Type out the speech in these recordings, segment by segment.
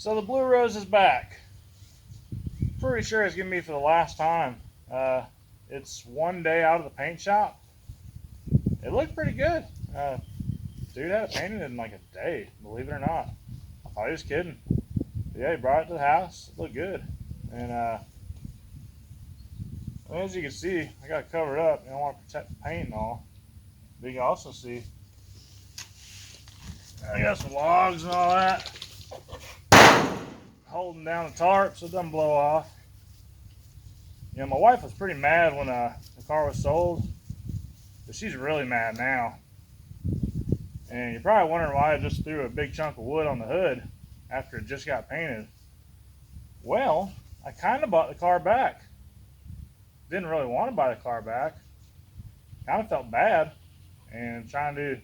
So the Blue Rose is back. Pretty sure it's gonna be for the last time. It's one day out of the paint shop. It looked pretty good. Dude had it painted in like a day, believe it or not. I thought he was kidding. But yeah, he brought it to the house. It looked good. And as you can see, I got it covered up. I don't want to protect the paint and all. But you can also see I got some logs and all that holding down the tarp so it doesn't blow off. You know, my wife was pretty mad when the car was sold, but she's really mad now. And you're probably wondering why I just threw a big chunk of wood on the hood after it just got painted. Well, I kind of bought the car back. Didn't really want to buy the car back. Kind of felt bad and trying to do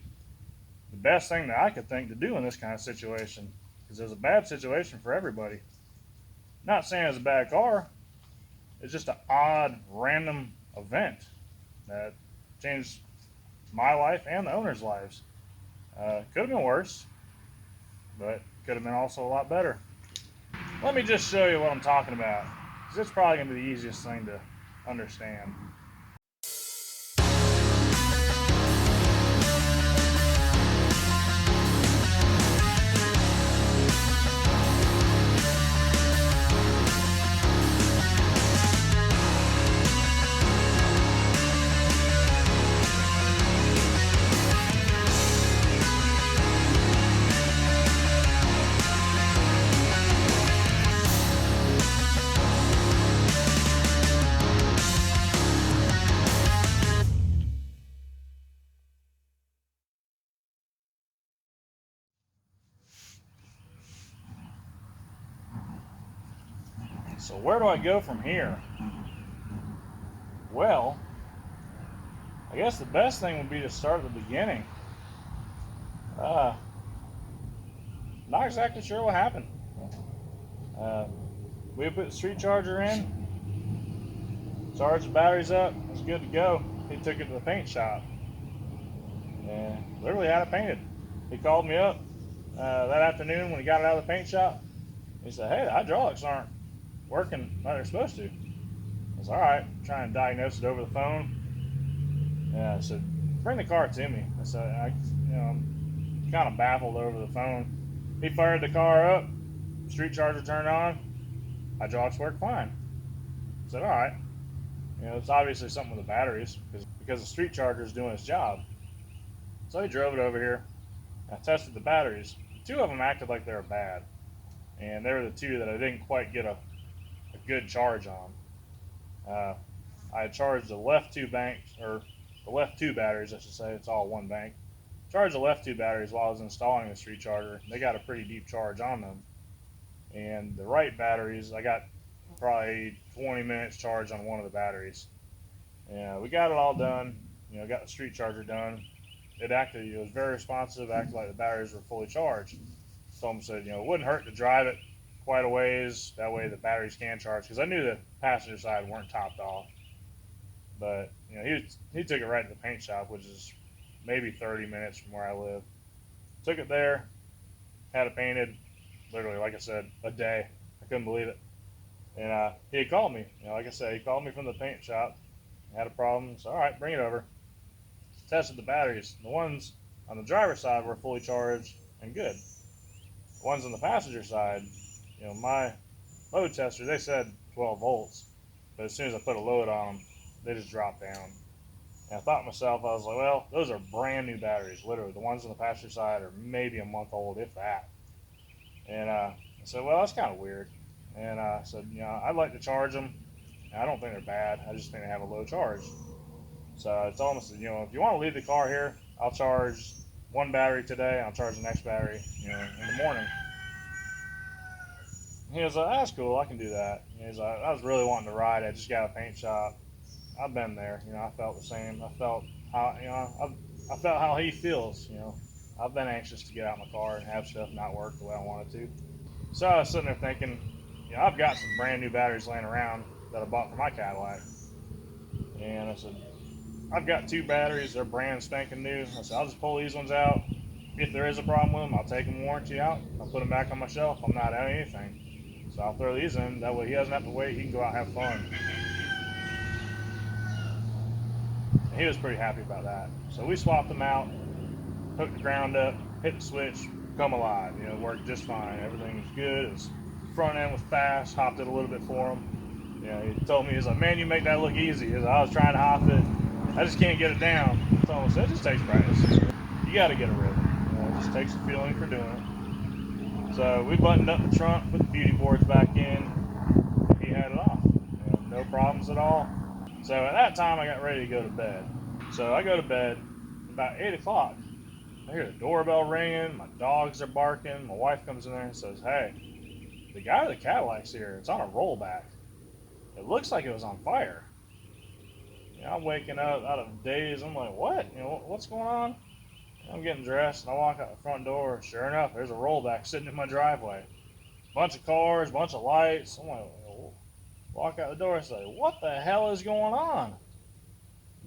the best thing that I could think to do in this kind of situation, because it was a bad situation for everybody. Not saying it's a bad car. It's just an odd, random event that changed my life and the owner's lives. Could have been worse, but could have been also a lot better. Let me just show you what I'm talking about, because it's probably going to be the easiest thing to understand. So where do I go from here? Well, I guess the best thing would be to start at the beginning. Not exactly sure what happened. We put the street charger in, charged the batteries up, it was good to go. He took it to the paint shop and literally had it painted. He called me up that afternoon when he got it out of the paint shop. He said, "Hey, the hydraulics aren't working like they're supposed to." I was all right, trying to diagnose it over the phone. And I said, "Bring the car to me." I said, I'm kind of baffled over the phone. He fired the car up, street charger turned on, hydraulics worked fine. I said, all right. It's obviously something with the batteries because the street charger is doing its job. So he drove it over here. I tested the batteries. Two of them acted like they were bad, and they were the two that I didn't quite get a good charge on. I had charged the left two banks, or the left two batteries, I should say. It's all one bank. Charged the left two batteries while I was installing the street charger. They got a pretty deep charge on them. And the right batteries, I got probably 20 minutes charge on one of the batteries. And we got it all done. Got the street charger done. It was very responsive, acted like the batteries were fully charged. Someone said, it wouldn't hurt to drive it quite a ways. That way the batteries can charge. Because I knew the passenger side weren't topped off. But, he took it right to the paint shop, which is maybe 30 minutes from where I live. Took it there, had it painted, literally, like I said, a day. I couldn't believe it. And he had called me. Like I said, he called me from the paint shop. Had a problem. So, all right, bring it over. Tested the batteries. The ones on the driver's side were fully charged and good. The ones on the passenger side, my load tester, they said 12 volts. But as soon as I put a load on them, they just dropped down. And I thought to myself, I was like, well, those are brand new batteries, literally. The ones on the passenger side are maybe a month old, if that. And I said, well, that's kind of weird. And I said, I'd like to charge them. And I don't think they're bad. I just think they have a low charge. So I told him, I said, if you want to leave the car here, I'll charge one battery today. I'll charge the next battery, in the morning. He was like, that's cool. I can do that. He was like, I was really wanting to ride. I just got a paint shop. I've been there. I felt the same. I felt how, I felt how he feels. I've been anxious to get out my car and have stuff not work the way I wanted to. So I was sitting there thinking, I've got some brand new batteries laying around that I bought for my Cadillac. And I said, I've got two batteries. They're brand spanking new. I said, I'll just pull these ones out, if there is a problem with them, I'll take them warranty out. I'll put them back on my shelf. I'm not out anything. So I'll throw these in. That way he doesn't have to wait. He can go out and have fun. And he was pretty happy about that. So we swapped them out, hooked the ground up, hit the switch, come alive. You know, it worked just fine. Everything was good. His front end was fast. Hopped it a little bit for him. You know, he told me, he's like, man, you make that look easy. He's like, I was trying to hop it. I just can't get it down. I told him, it just takes practice. You got to get a rhythm. You know, it just takes a feeling for doing it. So we buttoned up the trunk, put the beauty boards back in. He had it off. You know, no problems at all. So at that time, I got ready to go to bed. So I go to bed about 8 o'clock. I hear the doorbell ringing. My dogs are barking. My wife comes in there and says, hey, the guy with the Cadillac's here. It's on a rollback. It looks like it was on fire. You know, I'm waking up out of a daze. I'm like, what? You know, what's going on? I'm getting dressed, and I walk out the front door. Sure enough, there's a rollback sitting in my driveway. Bunch of cars, bunch of lights. I'm like, walk out the door and say, what the hell is going on?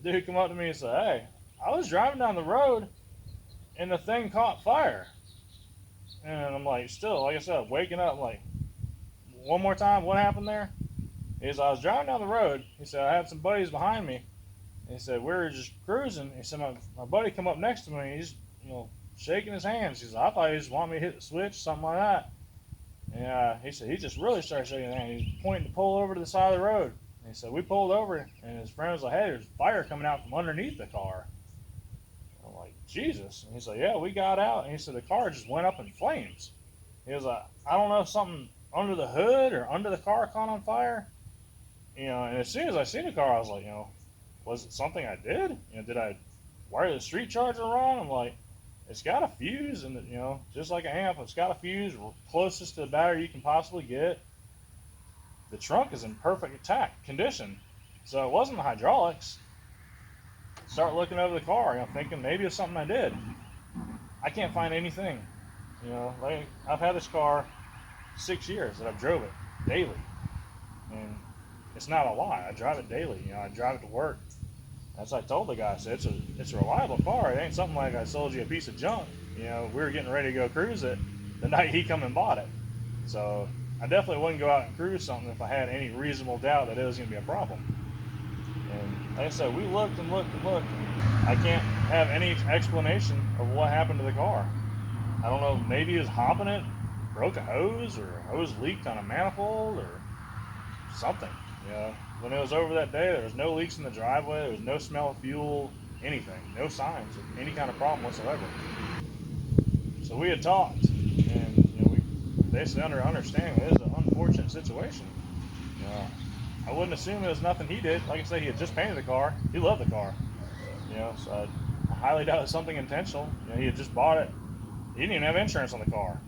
The dude come up to me and said, hey, I was driving down the road, and the thing caught fire. And I'm like, still, like I said, waking up, I'm like, one more time, what happened there? He said, I was driving down the road. He said, I had some buddies behind me. He said, we were just cruising. He said, my buddy come up next to me. He's, shaking his hands. He said, I thought he just wanted me to hit the switch, something like that. And he said, he just really started shaking his hand. He was pointing to pull over to the side of the road. And he said, we pulled over, and his friend was like, hey, there's fire coming out from underneath the car. I'm like, Jesus. And he said, yeah, we got out. And he said, the car just went up in flames. He was like, I don't know if something under the hood or under the car caught on fire. And as soon as I seen the car, I was like, was it something I did? Did I wire the street charger wrong? I'm like, it's got a fuse, and just like an amp, it's got a fuse closest to the battery you can possibly get. The trunk is in perfect intact condition, so it wasn't the hydraulics. Start looking over the car, thinking maybe it's something I did. I can't find anything. Like I've had this car 6 years that I've drove it daily, and it's not a lie. I drive it daily. I drive it to work. As I told the guy, I said, it's a reliable car. It ain't something like I sold you a piece of junk. We were getting ready to go cruise it the night he come and bought it. So I definitely wouldn't go out and cruise something if I had any reasonable doubt that it was going to be a problem. And like I said, we looked and looked and looked. I can't have any explanation of what happened to the car. I don't know, maybe he was hopping it, broke a hose, or a hose leaked on a manifold, or something. When it was over that day, there was no leaks in the driveway, there was no smell of fuel, anything, no signs of any kind of problem whatsoever. So we had talked, and we basically understanding it is an unfortunate situation. I wouldn't assume it was nothing he did. Like I say, he had just painted the car. He loved the car. So I highly doubt it's something intentional. He had just bought it. He didn't even have insurance on the car.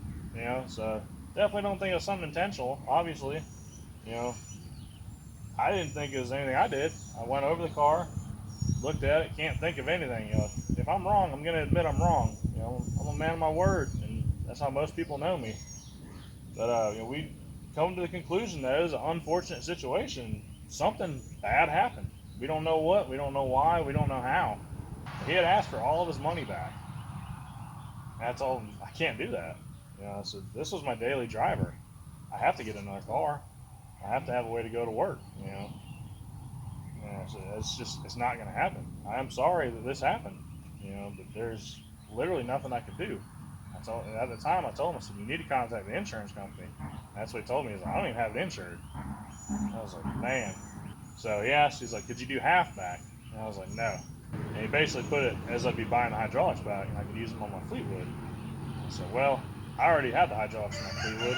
So definitely don't think it was something intentional. Obviously, I didn't think it was anything I did. I went over the car, looked at it, can't think of anything. If I'm wrong, I'm going to admit I'm wrong. I'm a man of my word, and that's how most people know me. But we come to the conclusion that it was an unfortunate situation. Something bad happened. We don't know what, we don't know why, we don't know how. He had asked for all of his money back. That's all. I can't do that. So this was my daily driver. I have to get another car. I have to have a way to go to work. So it's not going to happen. I am sorry that this happened. But there's literally nothing I could do. At the time, I told him, I said, you need to contact the insurance company. That's what he told me. He's like, I don't even have it insured. I was like, man. So he asked, he's like, could you do half back? And I was like, no. And he basically put it as I'd be buying the hydraulics back, and I could use them on my Fleetwood. I said, well, I already had the hydraulics on my Fleetwood,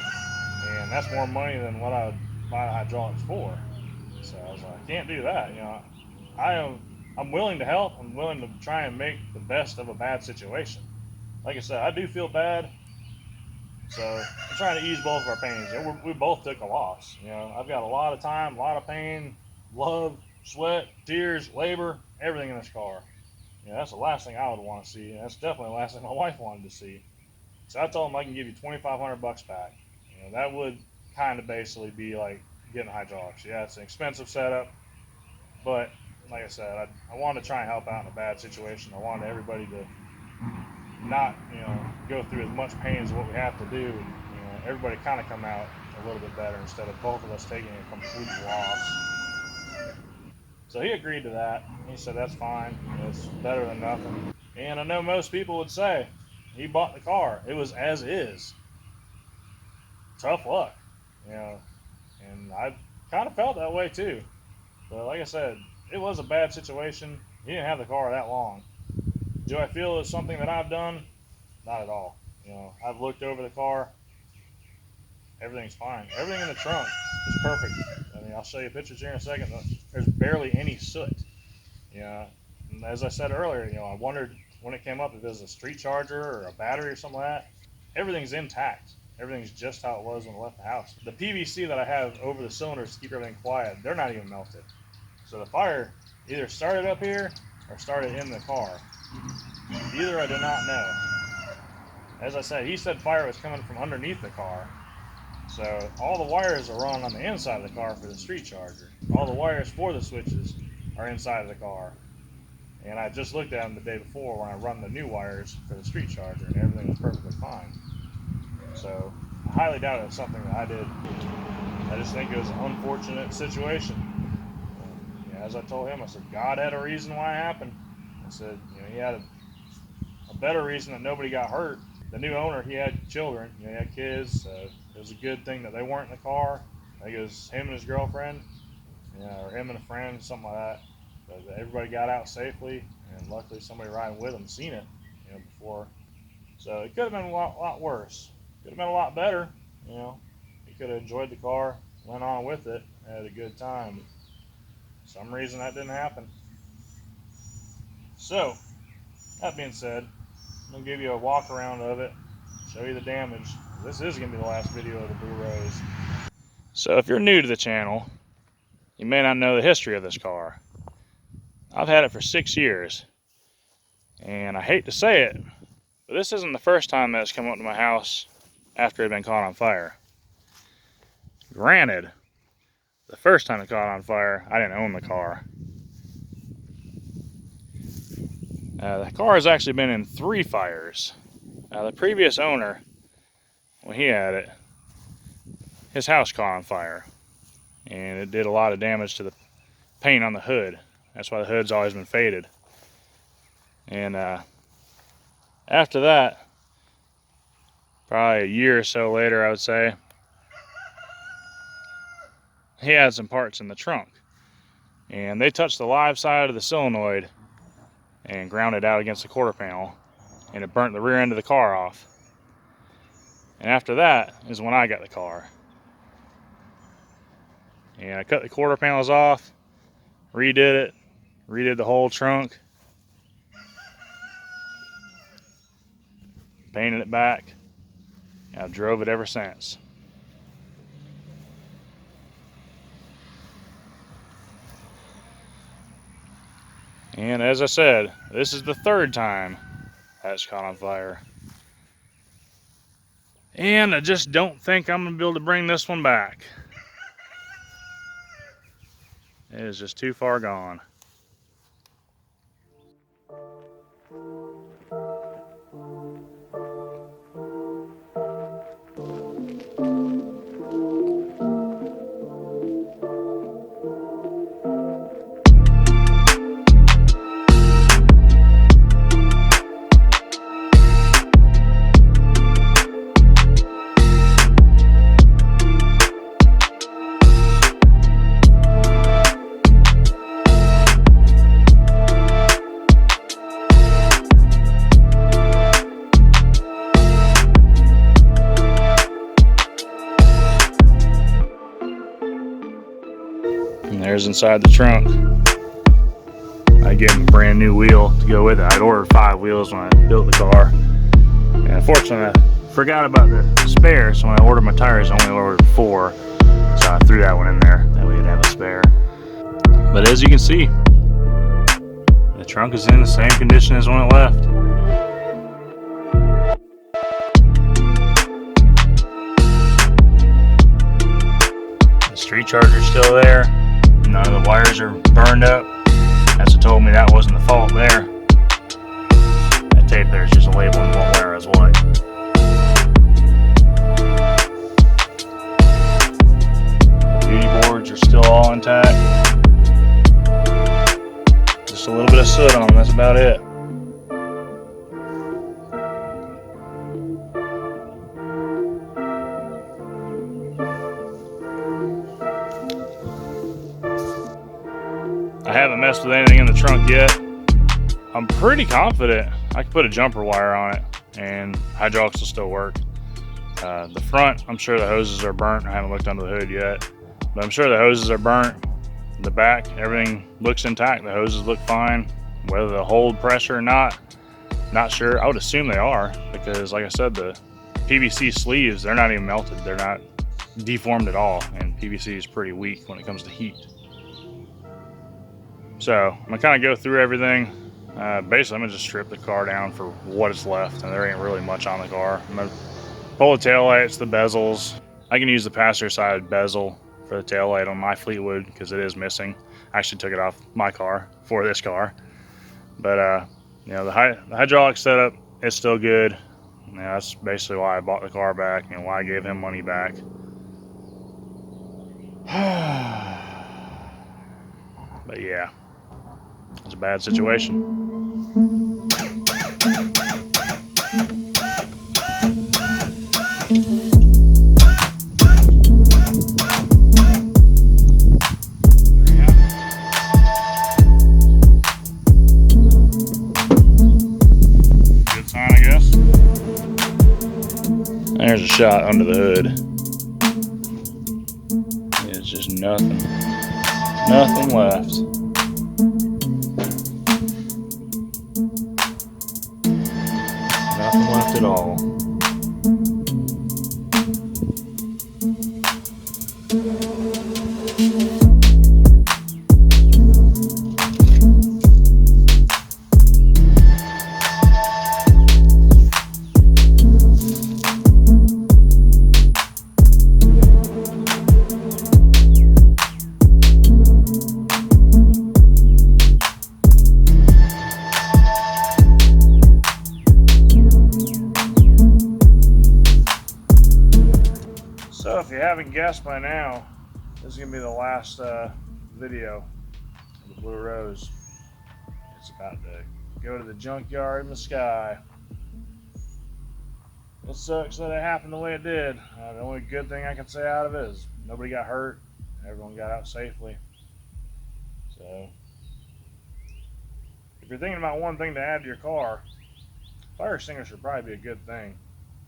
and that's more money than what I would buy the hydraulics for. So I was like, I can't do that. I'm willing to help. I'm willing to try and make the best of a bad situation. Like I said, I do feel bad. So I'm trying to ease both of our pains. We both took a loss. I've got a lot of time, a lot of pain, love, sweat, tears, labor, everything in this car. That's the last thing I would want to see. And that's definitely the last thing my wife wanted to see. So I told him I can give you $2,500 back. That would kind of basically be like getting hydraulics. Yeah, it's an expensive setup, but like I said, I wanted to try and help out in a bad situation. I wanted everybody to not, go through as much pain as what we have to do. Everybody kind of come out a little bit better instead of both of us taking a complete loss. So he agreed to that. He said that's fine. It's better than nothing. And I know most people would say he bought the car. It was as is. Tough luck, And I kind of felt that way too. But like I said, it was a bad situation. He didn't have the car that long. Do I feel it's something that I've done? Not at all. I've looked over the car. Everything's fine. Everything in the trunk is perfect. I mean, I'll show you pictures here in a second. There's barely any soot. And as I said earlier, I wondered when it came up if it was a street charger or a battery or something like that. Everything's intact. Everything's just how it was when I left the house. The PVC that I have over the cylinders to keep everything quiet, they're not even melted. So the fire either started up here or started in the car. Either I do not know. As I said, he said fire was coming from underneath the car. So all the wires are run on the inside of the car for the street charger. All the wires for the switches are inside of the car. And I just looked at them the day before when I run the new wires for the street charger, and everything was perfectly fine. So I highly doubt it's something that I did. I just think it was an unfortunate situation. As I told him, I said, God had a reason why it happened. I said, he had a better reason that nobody got hurt. The new owner, he had children, he had kids. It was a good thing that they weren't in the car. I think it was him and his girlfriend, or him and a friend, something like that. But everybody got out safely, and luckily somebody riding with them seen it, before. So it could have been a lot worse. Could have been a lot better, He could have enjoyed the car, went on with it, had a good time. For some reason that didn't happen. So, that being said, I'm going to give you a walk around of it, show you the damage. This is going to be the last video of the Blu-rays. So if you're new to the channel, you may not know the history of this car. I've had it for 6 years, and I hate to say it, but this isn't the first time that it's come up to my house after it had been caught on fire. Granted, the first time it caught on fire, I didn't own the car. The car has actually been in 3 fires. The previous owner, when he had it, his house caught on fire, and it did a lot of damage to the paint on the hood. That's why the hood's always been faded. And after that, probably a year or so later, I would say, he had some parts in the trunk, and they touched the live side of the solenoid and ground it out against the quarter panel, and it burnt the rear end of the car off. And after that is when I got the car. And I cut the quarter panels off, redid it, redid the whole trunk, painted it back, and I've drove it ever since. And as I said, this is the 3rd time that's caught on fire. And I just don't think I'm going to be able to bring this one back. It is just too far gone. And there's inside the trunk. I gave him a brand new wheel to go with it. I'd ordered 5 wheels when I built the car. And unfortunately, I forgot about the spare, so when I ordered my tires, I only ordered 4. So I threw that one in there. That way I'd have a spare. But as you can see, the trunk is in the same condition as when it left. The street charger's still there. None of the wires are burned up. That's what told me that wasn't the fault there. That tape there. It's just a labeling what wire is what. The beauty boards are still all intact. Just a little bit of soot on them, that's about it. I haven't messed with anything in the trunk yet. I'm pretty confident I can put a jumper wire on it and hydraulics will still work. The front, I'm sure the hoses are burnt. I haven't looked under the hood yet, but I'm sure the hoses are burnt. The back, everything looks intact. The hoses look fine. Whether they'll hold pressure or not sure. I would assume they are, because like I said, the PVC sleeves, they're not even melted. They're not deformed at all, and PVC is pretty weak when it comes to heat. So I'm gonna kind of go through everything. Basically, I'm gonna just strip the car down for what is left, and there ain't really much on the car. I'm gonna pull the taillights, the bezels. I can use the passenger side bezel for the taillight on my Fleetwood because it is missing. I actually took it off my car for this car. But you know, the hydraulic setup is still good. You know, that's basically why I bought the car back and why I gave him money back. But yeah, it's a bad situation. Good sign, I guess. There's a shot under the hood. It's just nothing left. Nothing left at all. So if you haven't guessed by now, this is going to be the last video of the Blue Rose. It's about to go to the junkyard in the sky. It sucks that it happened the way it did. The only good thing I can say out of it is nobody got hurt. Everyone got out safely. So if you're thinking about one thing to add to your car, fire extinguisher would probably be a good thing.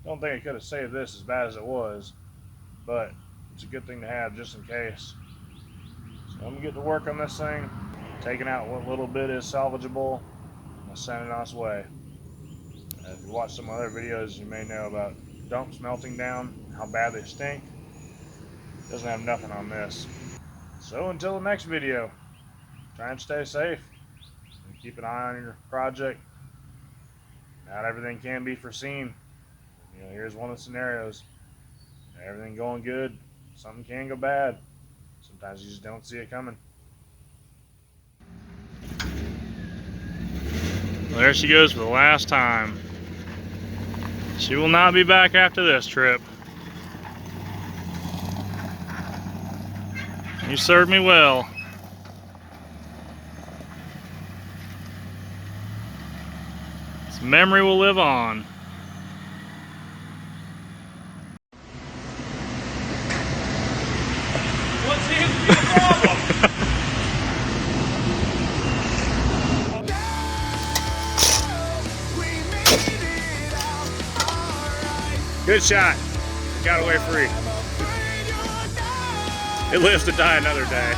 Don't think it could have saved this as bad as it was, but it's a good thing to have just in case. So I'm gonna get to work on this thing, taking out what little bit is salvageable, and send it on its way. If you watch some other videos, you may know about dumps melting down, how bad they stink. It doesn't have nothing on this. So until the next video, try and stay safe and keep an eye on your project. Not everything can be foreseen. You know, here's one of the scenarios. Everything going good, something can go bad. Sometimes you just don't see it coming. Well, there she goes for the last time. She will not be back after this trip. You served me well. This memory will live on. What seems to be the problem? Good shot. Got away free. It lives to die another day.